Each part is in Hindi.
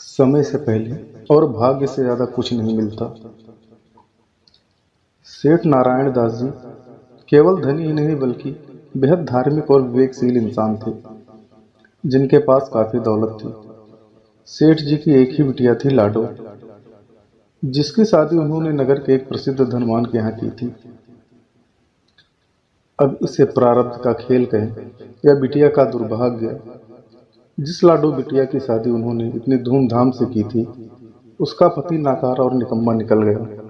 समय से पहले और भाग्य से ज्यादा कुछ नहीं मिलता। सेठ नारायण दास जी केवल धनी ही नहीं बल्कि बेहद धार्मिक और विवेकशील इंसान थे, जिनके पास काफी दौलत थी। सेठ जी की एक ही बिटिया थी, लाडो, जिसकी शादी उन्होंने नगर के एक प्रसिद्ध धनवान के यहाँ की थी। अब इसे प्रारब्ध का खेल कहें या बिटिया का दुर्भाग्य, जिस लाडो बिटिया की शादी उन्होंने इतनी धूमधाम से की थी, उसका पति नाकारा और निकम्मा निकल गया।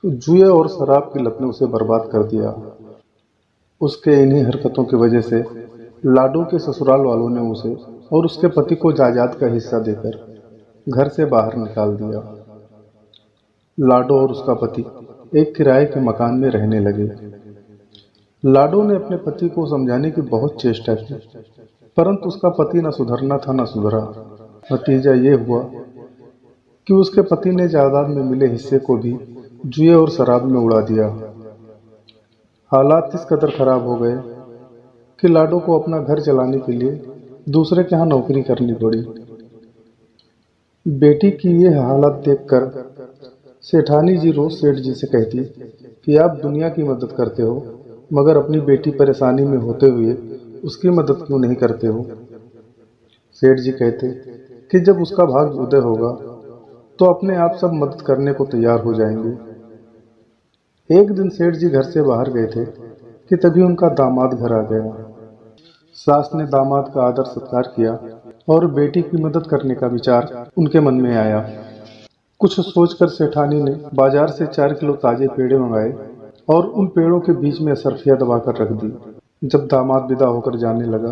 जुए और शराब की लत ने उसे बर्बाद कर दिया। उसके इन्हीं हरकतों की वजह से लाडो के ससुराल वालों ने उसे और उसके पति को जायदाद का हिस्सा देकर घर से बाहर निकाल दिया। लाडो और उसका पति एक किराए के मकान में रहने लगे। लाडो ने अपने पति को समझाने की बहुत चेष्टा की, परंतु उसका पति न सुधरना था न सुधरा। नतीजा ये हुआ कि उसके पति ने जायदाद में मिले हिस्से को भी जुए और शराब में उड़ा दिया। हालात इस कदर खराब हो गए कि लाडो को अपना घर चलाने के लिए दूसरे के यहाँ नौकरी करनी पड़ी। बेटी की ये हालत देखकर सेठानी जी रोज सेठ जी से कहती कि आप दुनिया की मदद करते हो, मगर अपनी बेटी परेशानी में होते हुए उसकी मदद क्यों नहीं करते हो। सेठ जी कहते कि जब उसका भाग्य उदय होगा तो अपने आप सब मदद करने को तैयार हो जाएंगे। एक दिन सेठ जी घर से बाहर गए थे कि तभी उनका दामाद घर आ गया। सास ने दामाद का आदर सत्कार किया और बेटी की मदद करने का विचार उनके मन में आया। कुछ सोचकर सेठानी ने बाजार से 4 किलो ताजे पेड़े मंगाए और उन पेड़ों के बीच में असरफिया दबाकर रख दी। जब दामाद विदा होकर जाने लगा,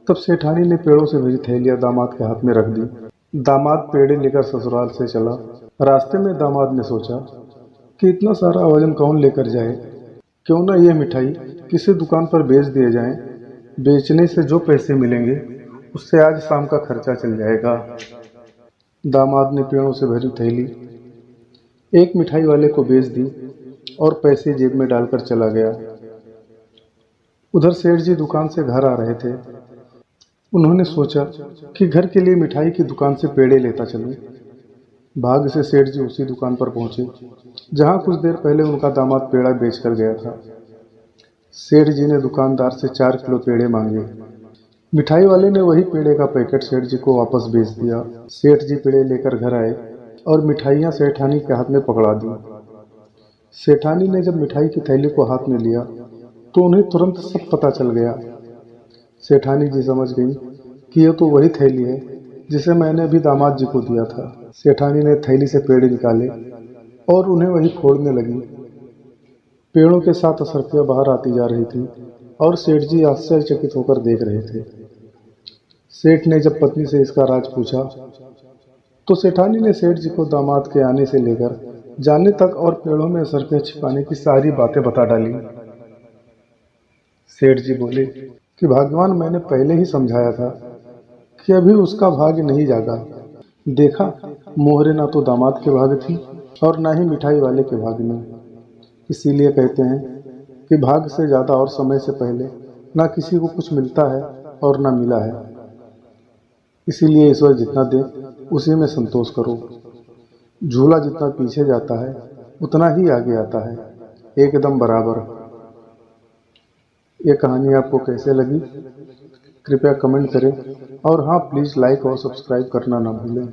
तब सेठानी ने पेड़ों से भरी थैलियां दामाद के हाथ में रख दी। दामाद पेड़े लेकर ससुराल से चला। रास्ते में दामाद ने सोचा कि इतना सारा वजन कौन लेकर जाए, क्यों ना ये मिठाई किसी दुकान पर बेच दिए जाएं। बेचने से जो पैसे मिलेंगे उससे आज शाम का खर्चा चल जाएगा। दामाद ने पेड़ों से भरी थैली एक मिठाई वाले को बेच दी और पैसे जेब में डालकर चला गया। उधर सेठ जी दुकान से घर आ रहे थे। उन्होंने सोचा कि घर के लिए मिठाई की दुकान से पेड़े लेता चलूं। भाग्य से सेठ जी उसी दुकान पर पहुंचे जहां कुछ देर पहले उनका दामाद पेड़ा बेचकर गया था। सेठ जी ने दुकानदार से 4 किलो पेड़े मांगे। मिठाई वाले ने वही पेड़े का पैकेट सेठ जी को वापस बेच दिया। सेठ जी पेड़े लेकर घर आए और मिठाइयाँ सेठानी के हाथ में पकड़ा दी। सेठानी ने जब मिठाई की थैली को हाथ में लिया तो उन्हें तुरंत सब पता चल गया। सेठानी जी समझ गई कि यह तो वही थैली है जिसे मैंने अभी दामाद जी को दिया था। सेठानी ने थैली से पेड़े निकाले और उन्हें वही फोड़ने लगी। पेड़ों के साथ असरफियाँ बाहर आती जा रही थी और सेठ जी आश्चर्यचकित होकर देख रहे थे। सेठ ने जब पत्नी से इसका राज पूछा तो सेठानी ने सेठ जी को दामाद के आने से लेकर जाने तक और पेड़ों में असरफियाँ छिपाने की सारी बातें बता डाली। सेठ जी बोले कि भगवान, मैंने पहले ही समझाया था कि अभी उसका भाग्य नहीं जागा। देखा, मोहरे ना तो दामाद के भाग्य थी और ना ही मिठाई वाले के भाग्य में। इसीलिए कहते हैं कि भाग्य से ज्यादा और समय से पहले ना किसी को कुछ मिलता है और ना मिला है। इसीलिए ईश्वर जितना दे उसी में संतोष करो। झूला जितना पीछे जाता है उतना ही आगे आता है, एकदम बराबर। ये कहानी आपको कैसे लगी कृपया कमेंट करें और हाँ, प्लीज़ लाइक और सब्सक्राइब करना ना भूलें।